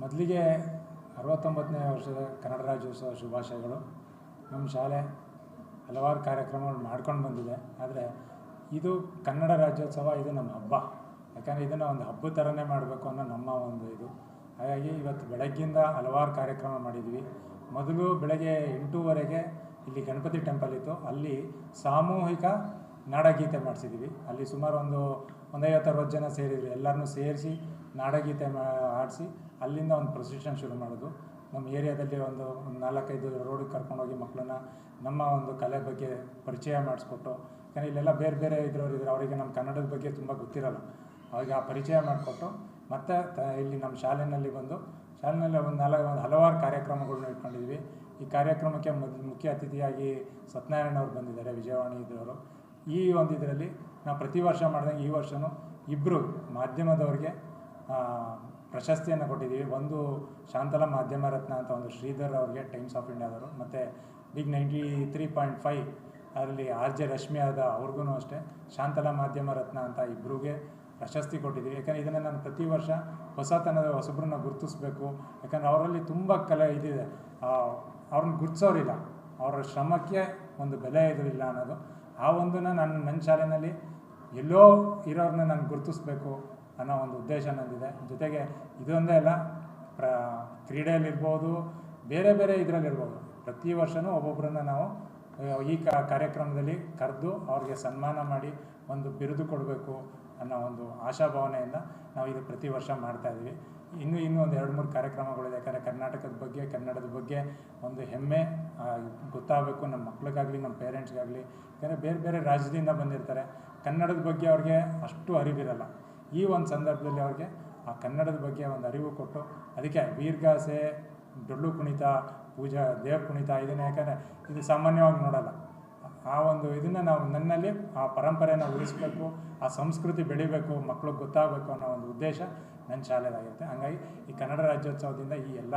ಮೊದಲಿಗೆ 69ನೇ ವರ್ಷದ ಕನ್ನಡ ರಾಜ್ಯೋತ್ಸವ ಶುಭಾಶಯಗಳು. ನಮ್ಮ ಶಾಲೆ ಹಲವಾರು ಕಾರ್ಯಕ್ರಮಗಳು ಮಾಡ್ಕೊಂಡು ಬಂದಿದೆ. ಆದರೆ ಇದು ಕನ್ನಡ ರಾಜ್ಯೋತ್ಸವ, ಇದು ನಮ್ಮ ಹಬ್ಬ. ಯಾಕಂದರೆ ಇದನ್ನು ಒಂದು ಹಬ್ಬದ ಥರನೇ ಮಾಡಬೇಕು ಅನ್ನೋ ನಮ್ಮ ಒಂದು ಇದು. ಹಾಗಾಗಿ ಇವತ್ತು ಬೆಳಗ್ಗಿಂದ ಹಲವಾರು ಕಾರ್ಯಕ್ರಮ ಮಾಡಿದ್ವಿ. ಮೊದಲು ಬೆಳಗ್ಗೆ 8:30ಗೆ ಇಲ್ಲಿ ಗಣಪತಿ ಟೆಂಪಲ್ ಇತ್ತು, ಅಲ್ಲಿ ಸಾಮೂಹಿಕ ನಾಡಗೀತೆ ಮಾಡಿಸಿದ್ವಿ. ಅಲ್ಲಿ ಸುಮಾರು ಒಂದು 50-60 ಜನ ಸೇರಿದ್ವಿ. ಎಲ್ಲರನ್ನೂ ಸೇರಿಸಿ ನಾಡಗೀತೆ ಆಡಿಸಿ ಅಲ್ಲಿಂದ ಒಂದು ಪ್ರೊಸೆಷನ್ ಶುರು ಮಾಡೋದು. ನಮ್ಮ ಏರಿಯಾದಲ್ಲಿ ಒಂದು 4-5 ರೋಡಿಗೆ ಕರ್ಕೊಂಡೋಗಿ ಮಕ್ಕಳನ್ನ ನಮ್ಮ ಒಂದು ಕಲೆ ಬಗ್ಗೆ ಪರಿಚಯ ಮಾಡಿಸ್ಕೊಟ್ಟು, ಯಾಕಂದರೆ ಇಲ್ಲೆಲ್ಲ ಬೇರೆ ಬೇರೆ ಇದ್ರವ್ರು ಇದ್ದಾರೆ, ಅವರಿಗೆ ನಮ್ಮ ಕನ್ನಡದ ಬಗ್ಗೆ ತುಂಬ ಗೊತ್ತಿರಲ್ಲ. ಅವ್ರಿಗೆ ಆ ಪರಿಚಯ ಮಾಡಿಕೊಟ್ಟು ಮತ್ತು ಇಲ್ಲಿ ನಮ್ಮ ಶಾಲೆಯಲ್ಲಿ ಬಂದು ಒಂದು ಹಲವಾರು ಕಾರ್ಯಕ್ರಮಗಳನ್ನ ಇಟ್ಕೊಂಡಿದ್ವಿ. ಈ ಕಾರ್ಯಕ್ರಮಕ್ಕೆ ಮುಖ್ಯ ಅತಿಥಿಯಾಗಿ ಸತ್ಯನಾರಾಯಣ ಅವರು ಬಂದಿದ್ದಾರೆ, ವಿಜಯವಾಣಿ ಇದ್ರವರು. ಈ ಒಂದು ಇದರಲ್ಲಿ ನಾವು ಪ್ರತಿ ವರ್ಷ ಮಾಡಿದಂಗೆ ಈ ವರ್ಷವೂ ಇಬ್ಬರು ಮಾಧ್ಯಮದವ್ರಿಗೆ ಪ್ರಶಸ್ತಿಯನ್ನು ಕೊಟ್ಟಿದ್ದೀವಿ. ಒಂದು ಶಾಂತಲಾ ಮಾಧ್ಯಮ ರತ್ನ ಅಂತ ಒಂದು ಶ್ರೀಧರ್ ಅವ್ರಿಗೆ ಟೈಮ್ಸ್ ಆಫ್ ಇಂಡಿಯಾದವರು, ಮತ್ತು ಬಿಗ್ 93.5 ಅದರಲ್ಲಿ RJ ರಶ್ಮಿ ಆದ ಅವ್ರಿಗೂ ಅಷ್ಟೇ ಶಾಂತಲಾ ಮಾಧ್ಯಮ ರತ್ನ ಅಂತ ಇಬ್ಬರಿಗೆ ಪ್ರಶಸ್ತಿ ಕೊಟ್ಟಿದ್ದೀವಿ. ಯಾಕಂದರೆ ಇದನ್ನು ನಾನು ಪ್ರತಿ ವರ್ಷ ಹೊಸತನದ ಹೊಸಬ್ರನ್ನ ಗುರುತಿಸ್ಬೇಕು. ಯಾಕಂದರೆ ಅವರಲ್ಲಿ ತುಂಬ ಕಲೆ ಇದಿದೆ, ಅವ್ರನ್ನ ಗುರುತಿಸೋರಿಲ್ಲ, ಅವರ ಶ್ರಮಕ್ಕೆ ಒಂದು ಬೆಲೆ ಇರಲಿಲ್ಲ ಅನ್ನೋದು. ಆ ಒಂದನ್ನು ನನ್ನ ಶಾಲೆಯಲ್ಲಿ ಎಲ್ಲೋ ಇರೋರನ್ನ ನಾನು ಗುರುತಿಸ್ಬೇಕು ಅನ್ನೋ ಒಂದು ಉದ್ದೇಶ ನಂದಿದೆ. ಜೊತೆಗೆ ಇದೊಂದೇ ಅಲ್ಲ, ಕ್ರೀಡೆಯಲ್ಲಿರ್ಬೋದು, ಬೇರೆ ಬೇರೆ ಇದರಲ್ಲಿರ್ಬೋದು, ಪ್ರತಿ ವರ್ಷವೂ ಒಬ್ಬೊಬ್ಬರನ್ನ ನಾವು ಈ ಕಾರ್ಯಕ್ರಮದಲ್ಲಿ ಕರೆದು ಅವ್ರಿಗೆ ಸನ್ಮಾನ ಮಾಡಿ ಒಂದು ಬಿರುದು ಕೊಡಬೇಕು ಅನ್ನೋ ಒಂದು ಆಶಾಭಾವನೆಯಿಂದ ನಾವು ಇದು ಪ್ರತಿ ವರ್ಷ ಮಾಡ್ತಾಯಿದ್ದೀವಿ. ಇನ್ನೂ ಒಂದು 2-3 ಕಾರ್ಯಕ್ರಮಗಳಿದೆ. ಯಾಕಂದರೆ ಕರ್ನಾಟಕದ ಬಗ್ಗೆ, ಕನ್ನಡದ ಬಗ್ಗೆ ಒಂದು ಹೆಮ್ಮೆ ಗೊತ್ತಾಗಬೇಕು ನಮ್ಮ ಮಕ್ಳಿಗಾಗಲಿ, ನಮ್ಮ ಪೇರೆಂಟ್ಸ್ಗಾಗಲಿ. ಯಾಕಂದರೆ ಬೇರೆ ಬೇರೆ ರಾಜ್ಯದಿಂದ ಬಂದಿರ್ತಾರೆ, ಕನ್ನಡದ ಬಗ್ಗೆ ಅವ್ರಿಗೆ ಅಷ್ಟು ಅರಿವಿರಲ್ಲ. ಈ ಒಂದು ಸಂದರ್ಭದಲ್ಲಿ ಅವ್ರಿಗೆ ಆ ಕನ್ನಡದ ಬಗ್ಗೆ ಒಂದು ಅರಿವು ಕೊಟ್ಟು, ಅದಕ್ಕೆ ವೀರಗಾಸೆ, ಡೊಳ್ಳು ಕುಣಿತ, ಪೂಜಾ, ದೇವ್ರ ಕುಣಿತ, ಇದನ್ನು ಯಾಕಂದರೆ ಇದು ಸಾಮಾನ್ಯವಾಗಿ ನೋಡಲ್ಲ. ಆ ಒಂದು ಇದನ್ನು ನಾವು ನನ್ನಲ್ಲಿ ಆ ಪರಂಪರೆಯನ್ನು ಉಳಿಸ್ಬೇಕು, ಆ ಸಂಸ್ಕೃತಿ ಬೆಳಿಬೇಕು, ಮಕ್ಕಳಿಗೆ ಗೊತ್ತಾಗಬೇಕು ಅನ್ನೋ ಒಂದು ಉದ್ದೇಶ ನನ್ನ ಶಾಲೆದಾಗಿರುತ್ತೆ. ಹಾಗಾಗಿ ಈ ಕನ್ನಡ ರಾಜ್ಯೋತ್ಸವದಿಂದ ಈ ಎಲ್ಲ